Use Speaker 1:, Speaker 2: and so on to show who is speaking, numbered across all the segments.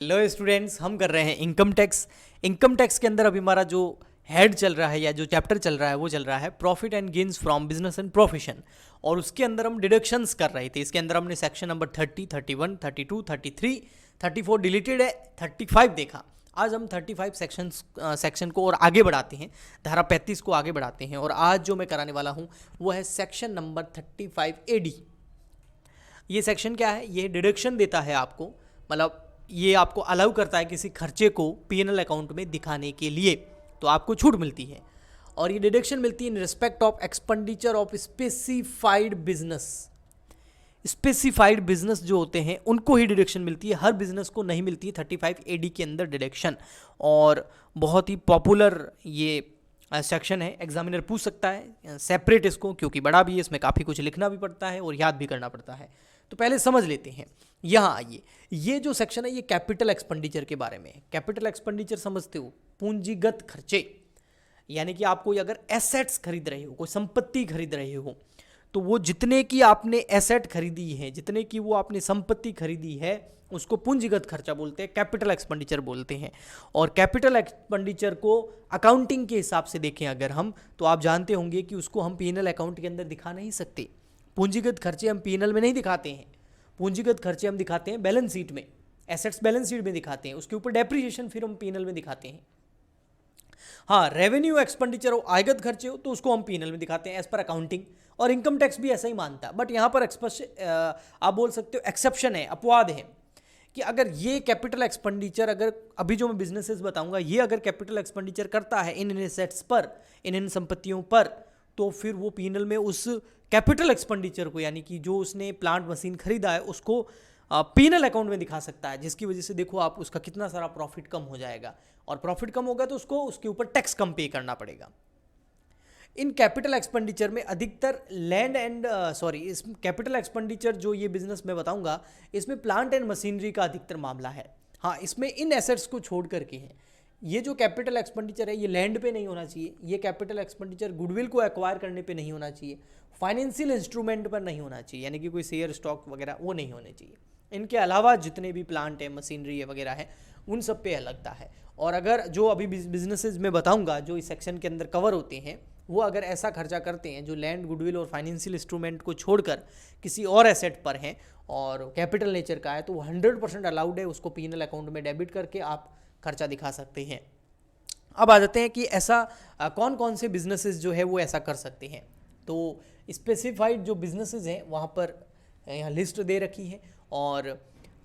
Speaker 1: Hello students, हम कर रहे हैं इनकम टैक्स। इनकम टैक्स के अंदर अभी हमारा जो हेड चल रहा है या जो चैप्टर चल रहा है वो चल रहा है profit and gains from business and profession. और उसके अंदर हम डिडक्शंस कर रहे थे। इसके अंदर हमने सेक्शन नंबर 30, 31, 32, 33, 34 डिलीटेड है, 35 देखा। आज हम 35 सेक्शन को और आगे बढ़ाते हैं, धारा 35 को आगे बढ़ाते हैं। और आज जो मैं कराने वाला हूँ वो है सेक्शन नंबर 35 AD। ये सेक्शन क्या है? ये डिडक्शन देता है आपको, मतलब ये आपको अलाउ करता है किसी खर्चे को P&L अकाउंट में दिखाने के लिए, तो आपको छूट मिलती है। और ये डिडक्शन मिलती है in respect of expenditure of specified business. Specified business जो होते हैं उनको ही डिडक्शन मिलती है, हर बिजनेस को नहीं मिलती है 35 AD के अंदर डिडक्शन। और बहुत ही पॉपुलर ये सेक्शन है, एग्जामिनर पूछ सकता है सेपरेट इसको, क्योंकि बड़ा भी है, इसमें काफ़ी कुछ लिखना भी पड़ता है और याद भी करना पड़ता है। तो पहले समझ लेते हैं। यहाँ आइए, ये जो सेक्शन है ये कैपिटल एक्सपेंडिचर के बारे में है। कैपिटल एक्सपेंडिचर समझते हो? पूंजीगत खर्चे, यानी कि आप कोई अगर एसेट्स खरीद रहे हो, कोई संपत्ति खरीद रहे हो, तो वो जितने की आपने एसेट खरीदी है, जितने की वो आपने संपत्ति खरीदी है, उसको पूंजीगत खर्चा बोलते हैं, कैपिटल एक्सपेंडिचर बोलते हैं। और कैपिटल एक्सपेंडिचर को अकाउंटिंग के हिसाब से देखें अगर हम, तो आप जानते होंगे कि उसको हम P&L अकाउंट के अंदर दिखा नहीं सकते। पूंजीगत खर्चे हम P&L में नहीं दिखाते हैं। पूंजीगत खर्चे हम दिखाते हैं बैलेंस शीट में, एसेट्स बैलेंस शीट में दिखाते हैं, उसके ऊपर डेप्रिसिएशन फिर हम P&L में दिखाते हैं। हाँ, रेवेन्यू एक्सपेंडिचर हो, आयगत खर्चे हो, तो उसको हम P&L में दिखाते हैं एज पर अकाउंटिंग। और इनकम टैक्स भी ऐसा ही मानता है, बट यहाँ पर आप बोल सकते हो एक्सेप्शन है, अपवाद है, कि अगर ये कैपिटल एक्सपेंडिचर, अगर अभी जो मैं बिजनेसेस बताऊंगा, ये अगर कैपिटल एक्सपेंडिचर करता है इन एसेट्स पर, इन संपत्तियों पर, तो फिर वो P&L में उस कैपिटल एक्सपेंडिचर को, यानी कि जो उसने प्लांट मशीन खरीदा है, उसको P&L अकाउंट में दिखा सकता है, जिसकी वजह से देखो आप उसका कितना सारा प्रॉफिट कम हो जाएगा। और प्रॉफिट कम होगा तो उसको उसके ऊपर टैक्स कम पे करना पड़ेगा। इन कैपिटल एक्सपेंडिचर में अधिकतर लैंड एंड इस कैपिटल एक्सपेंडिचर जो ये बिजनेस मैं बताऊंगा, इसमें प्लांट एंड मशीनरी का अधिकतर मामला है। हाँ, इसमें इन एसेट्स को छोड़ करके है। ये जो कैपिटल एक्सपेंडिचर है ये लैंड पे नहीं होना चाहिए, ये कैपिटल एक्सपेंडिचर गुडविल को एक्वायर करने पे नहीं होना चाहिए, फाइनेंशियल इंस्ट्रूमेंट पर नहीं होना चाहिए, यानी कि कोई शेयर स्टॉक वगैरह वो नहीं होने चाहिए। इनके अलावा जितने भी प्लांट है, मशीनरी है वगैरह है, उन सब पे लगता है। और अगर जो अभी बिजनेसेस में बताऊंगा जो इस सेक्शन के अंदर कवर होते हैं, वो अगर ऐसा खर्चा करते हैं जो लैंड, गुडविल और फाइनेंशियल इंस्ट्रूमेंट को छोड़कर किसी और एसेट पर हैं और कैपिटल नेचर का है, तो वो 100% अलाउड है, उसको P&L अकाउंट में डेबिट करके आप खर्चा दिखा सकते हैं। अब आ जाते हैं कि ऐसा कौन कौन से बिजनेसेस जो है वो ऐसा कर सकते हैं। तो स्पेसिफाइड जो बिजनेसेस हैं वहाँ पर यहाँ लिस्ट दे रखी है और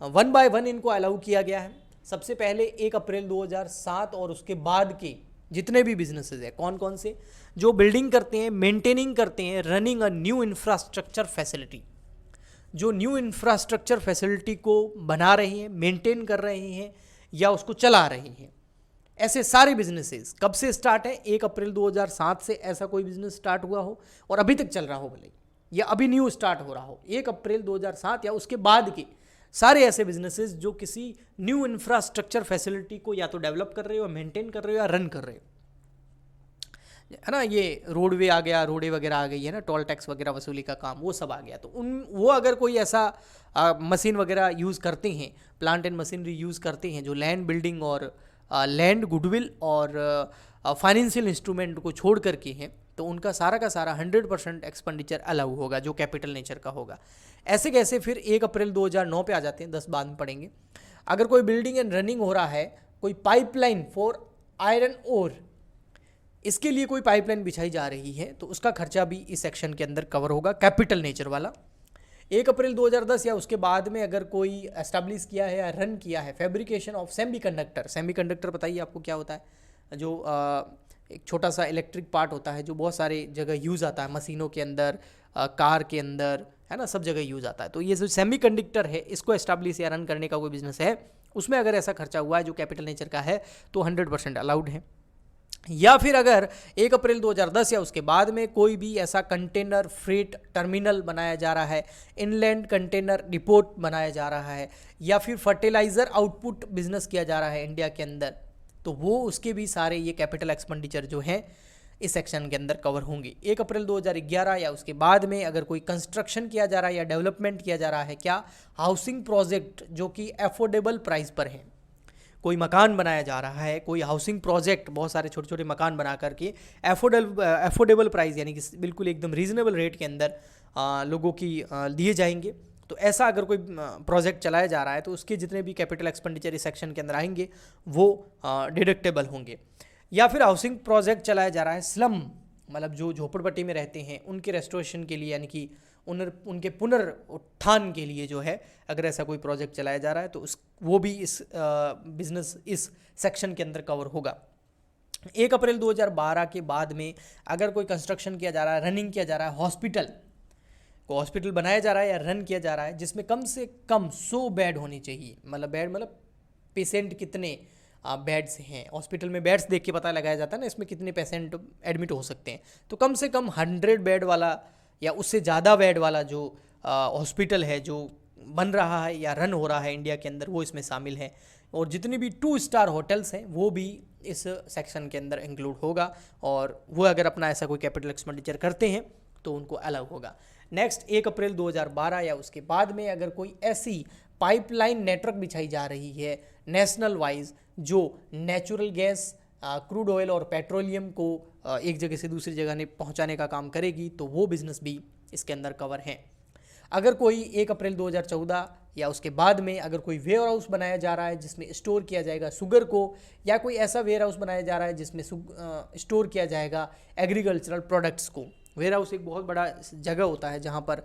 Speaker 1: 1 बाय 1 इनको अलाउ किया गया है। सबसे पहले 1 अप्रैल 2007 और उसके बाद के जितने भी बिजनेसेस हैं, कौन कौन से, जो बिल्डिंग करते हैं, मेंटेनिंग करते हैं, running a new infrastructure facility, जो न्यू इंफ्रास्ट्रक्चर फैसिलिटी को बना रहे हैं, मेंटेन कर रहे हैं या उसको चला रहे हैं, ऐसे सारे बिजनेसेस कब से स्टार्ट है? 1 अप्रैल 2007 से ऐसा कोई बिजनेस स्टार्ट हुआ हो और अभी तक चल रहा हो, भले या अभी न्यू स्टार्ट हो रहा हो, 1 अप्रैल 2007 या उसके बाद के सारे ऐसे बिजनेसेस जो किसी न्यू इंफ्रास्ट्रक्चर फैसिलिटी को या तो डेवलप कर रहे हो, मेंटेन कर रहे हो या रन कर रहे हो, है ना। ये रोडवे आ गया, रोडे वगैरह आ गई है ना, टोल टैक्स वगैरह वसूली का काम, वो सब आ गया। तो वो अगर कोई ऐसा मशीन वगैरह यूज़ करते हैं, प्लांट एंड मशीनरी यूज़ करते हैं जो लैंड, बिल्डिंग और लैंड, गुडविल और फाइनेंशियल इंस्ट्रूमेंट को छोड़ करके हैं, तो उनका सारा का सारा 100% एक्सपेंडिचर अलाउ होगा जो कैपिटल नेचर का होगा। ऐसे कैसे? फिर 1 अप्रैल 2009 पे आ जाते हैं, 10 बाद में पढ़ेंगे। अगर कोई बिल्डिंग एंड रनिंग हो रहा है, कोई पाइपलाइन फॉर आयरन ओर, इसके लिए कोई पाइपलाइन बिछाई जा रही है, तो उसका खर्चा भी इस सेक्शन के अंदर कवर होगा, कैपिटल नेचर वाला। 1 अप्रैल 2010 या उसके बाद में अगर कोई एस्टैब्लिश किया है या रन किया है फैब्रिकेशन ऑफ सेमीकंडक्टर, सेमीकंडक्टर बताइए आपको क्या होता है? जो एक छोटा सा इलेक्ट्रिक पार्ट होता है जो बहुत सारे जगह यूज़ आता है, मशीनों के अंदर, कार के अंदर, है ना, सब जगह यूज़ आता है। तो ये जो सेमीकंडक्टर है, इसको एस्टैब्लिश या रन करने का कोई बिजनेस है, उसमें अगर ऐसा खर्चा हुआ है जो कैपिटल नेचर का है, तो 100% अलाउड है। या फिर अगर 1 अप्रैल 2010 या उसके बाद में कोई भी ऐसा कंटेनर फ्रेट टर्मिनल बनाया जा रहा है, इनलैंड कंटेनर डिपोट बनाया जा रहा है, या फिर फर्टिलाइज़र आउटपुट बिजनेस किया जा रहा है इंडिया के अंदर, तो वो उसके भी सारे ये कैपिटल एक्सपेंडिचर जो हैं इस सेक्शन के अंदर कवर होंगे। 1 अप्रैल 2011 या उसके बाद में अगर कोई कंस्ट्रक्शन किया जा रहा है या डेवलपमेंट किया जा रहा है, क्या हाउसिंग प्रोजेक्ट जो कि अफोर्डेबल प्राइस पर है, कोई मकान बनाया जा रहा है, कोई हाउसिंग प्रोजेक्ट, बहुत सारे छोटे छोटे मकान बना करके एफोर्डेबल प्राइस यानी कि बिल्कुल एकदम रीजनेबल रेट के अंदर लोगों की दिए जाएंगे। तो ऐसा अगर कोई प्रोजेक्ट चलाया जा रहा है तो उसके जितने भी कैपिटल एक्सपेंडिचर इस सेक्शन के अंदर आएंगे वो डिडक्टेबल होंगे। या फिर हाउसिंग प्रोजेक्ट चलाया जा रहा है स्लम, मतलब जो झोपड़पट्टी में रहते हैं उनके रेस्टोरेशन के लिए, यानी कि उनके पुनरुत्थान के लिए जो है, अगर ऐसा कोई प्रोजेक्ट चलाया जा रहा है तो वो भी इस बिजनेस इस सेक्शन के अंदर कवर होगा। 1 अप्रैल 2012 के बाद में अगर कोई कंस्ट्रक्शन किया जा रहा है, रनिंग किया जा रहा है, हॉस्पिटल बनाया जा रहा है या रन किया जा रहा है जिसमें कम से कम 100 बेड होनी चाहिए, मतलब पेशेंट कितने बेड्स हैं, हॉस्पिटल में बेड्स देख के पता लगाया जाता है ना इसमें कितने पेशेंट एडमिट हो सकते हैं, तो कम से कम 100 बेड वाला या उससे ज़्यादा बेड वाला जो हॉस्पिटल है जो बन रहा है या रन हो रहा है इंडिया के अंदर, वो इसमें शामिल है। और जितनी भी 2 स्टार होटल्स हैं वो भी इस सेक्शन के अंदर इंक्लूड होगा, और वो अगर अपना ऐसा कोई कैपिटल एक्सपेंडिचर करते हैं तो उनको अलग होगा। नेक्स्ट 1 अप्रैल 2012 या उसके बाद में अगर कोई ऐसी पाइपलाइन नेटवर्क बिछाई जा रही है नेशनल वाइज जो नेचुरल गैस, क्रूड ऑयल और पेट्रोलियम को एक जगह से दूसरी जगह पहुंचाने का काम करेगी, तो वो बिजनेस भी इसके अंदर कवर हैं। अगर कोई 1 अप्रैल 2014 या उसके बाद में अगर कोई वेयर हाउस बनाया जा रहा है जिसमें स्टोर किया जाएगा शुगर को, या कोई ऐसा वेयर हाउस बनाया जा रहा है जिसमें स्टोर किया जाएगा एग्रीकल्चरल प्रोडक्ट्स को। वेयर हाउस एक बहुत बड़ा जगह होता है जहाँ पर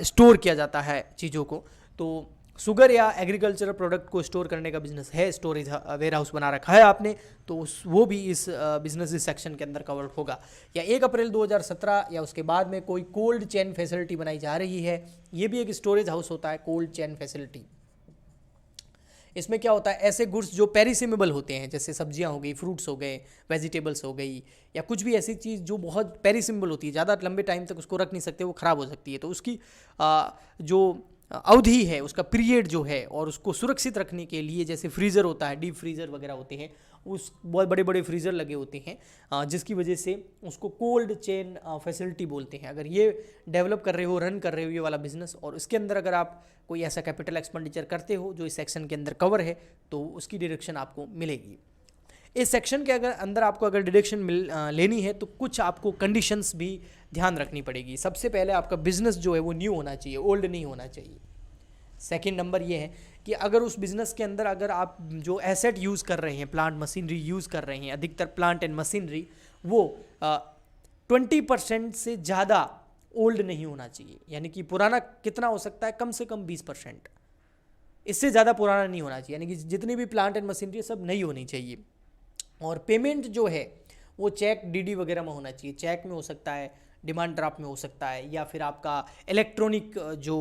Speaker 1: स्टोर किया जाता है चीज़ों को, तो शुगर या एग्रीकल्चरल प्रोडक्ट को स्टोर करने का बिजनेस है, स्टोरेज वेयर हाउस बना रखा है आपने, तो वो भी इस बिजनेस सेक्शन के अंदर कवर होगा। या 1 अप्रैल 2017 या उसके बाद में कोई कोल्ड चेन फैसिलिटी बनाई जा रही है, ये भी एक स्टोरेज हाउस होता है, कोल्ड चेन फैसिलिटी। इसमें क्या होता है, ऐसे गुड्स जो पेरिसेमेबल होते हैं, जैसे सब्जियां हो गई, फ्रूट्स हो गए, वेजिटेबल्स हो गई, या कुछ भी ऐसी चीज़ जो बहुत पेरिसेमेबल होती है, ज़्यादा लंबे टाइम तक उसको रख नहीं सकते, वो ख़राब हो सकती है, तो उसकी जो अवधि है, उसका पीरियड जो है, और उसको सुरक्षित रखने के लिए जैसे फ्रीज़र होता है, डीप फ्रीज़र वगैरह होते हैं, उस बहुत बड़े बड़े फ्रीज़र लगे होते हैं जिसकी वजह से उसको कोल्ड चेन फैसिलिटी बोलते हैं। अगर ये डेवलप कर रहे हो, रन कर रहे हो ये वाला बिजनेस, और इसके अंदर अगर आप कोई ऐसा कैपिटल एक्सपेंडिचर करते हो जो इस सेक्शन के अंदर कवर है, तो उसकी डिडक्शन आपको मिलेगी। इस सेक्शन के अंदर आपको अगर डिडक्शन लेनी है तो कुछ आपको कंडीशंस भी ध्यान रखनी पड़ेगी। सबसे पहले आपका बिजनेस जो है वो न्यू होना चाहिए, ओल्ड नहीं होना चाहिए। सेकेंड नंबर ये है कि अगर उस बिज़नेस के अंदर अगर आप जो एसेट यूज़ कर रहे हैं, प्लांट मशीनरी यूज़ कर रहे हैं, अधिकतर प्लांट एंड मशीनरी वो 20% से ज़्यादा ओल्ड नहीं होना चाहिए, यानी कि पुराना कितना हो सकता है, कम से कम 20%, इससे ज़्यादा पुराना नहीं होना चाहिए, यानी कि जितनी भी प्लांट एंड मशीनरी सब नई होनी चाहिए। और पेमेंट जो है वो चेक, डीडी वगैरह में होना चाहिए, चेक में हो सकता है, डिमांड ड्राफ्ट में हो सकता है, या फिर आपका इलेक्ट्रॉनिक जो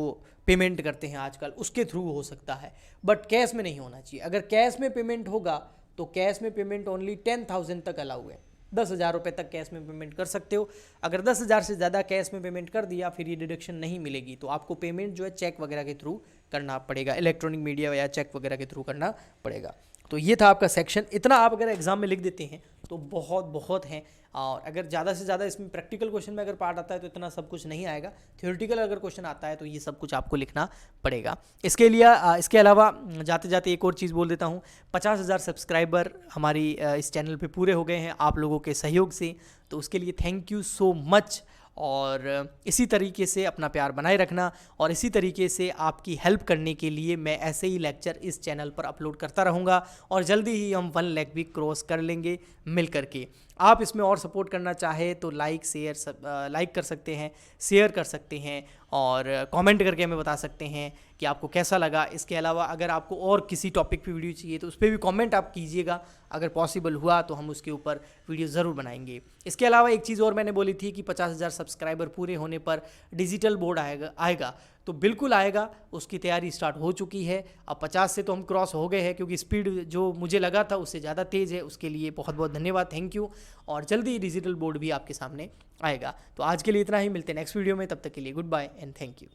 Speaker 1: पेमेंट करते हैं आजकल उसके थ्रू हो सकता है, बट कैश में नहीं होना चाहिए। अगर कैश में पेमेंट होगा तो कैश में पेमेंट ओनली 10,000 तक अलाउ है, 10,000 रुपये तक कैश में पेमेंट कर सकते हो। अगर 10,000 से ज़्यादा कैश में पेमेंट कर दिया फिर ये डिडक्शन नहीं मिलेगी, तो आपको पेमेंट जो है चेक वगैरह के थ्रू करना पड़ेगा, इलेक्ट्रॉनिक मीडिया या चेक वगैरह के थ्रू करना पड़ेगा। तो ये था आपका सेक्शन। इतना आप अगर एग्जाम में लिख देते हैं तो बहुत हैं, और अगर ज़्यादा से ज़्यादा इसमें प्रैक्टिकल क्वेश्चन में अगर पार्ट आता है तो इतना सब कुछ नहीं आएगा, थ्योरेटिकल अगर क्वेश्चन आता है तो ये सब कुछ आपको लिखना पड़ेगा। इसके अलावा जाते जाते एक और चीज़ बोल देता हूँ, 50,000 सब्सक्राइबर हमारी इस चैनल पे पूरे हो गए हैं आप लोगों के सहयोग से, तो उसके लिए थैंक यू सो मच। और इसी तरीके से अपना प्यार बनाए रखना, और इसी तरीके से आपकी हेल्प करने के लिए मैं ऐसे ही लेक्चर इस चैनल पर अपलोड करता रहूँगा, और जल्दी ही हम 1 लाख भी क्रॉस कर लेंगे मिल करके। आप इसमें और सपोर्ट करना चाहे तो लाइक कर सकते हैं, शेयर कर सकते हैं, और कमेंट करके हमें बता सकते हैं कि आपको कैसा लगा। इसके अलावा अगर आपको और किसी टॉपिक पे वीडियो चाहिए तो उस पर भी कमेंट आप कीजिएगा, अगर पॉसिबल हुआ तो हम उसके ऊपर वीडियो ज़रूर बनाएंगे। इसके अलावा एक चीज़ और मैंने बोली थी कि 50,000 सब्सक्राइबर पूरे होने पर डिजिटल बोर्ड आएगा, तो बिल्कुल आएगा, उसकी तैयारी स्टार्ट हो चुकी है। अब 50 से तो हम क्रॉस हो गए हैं, क्योंकि स्पीड जो मुझे लगा था उससे ज़्यादा तेज़ है, उसके लिए बहुत बहुत धन्यवाद, थैंक यू। और जल्दी डिजिटल बोर्ड भी आपके सामने आएगा। तो आज के लिए इतना ही, मिलते हैं नेक्स्ट वीडियो में, तब तक के लिए good bye and thank you.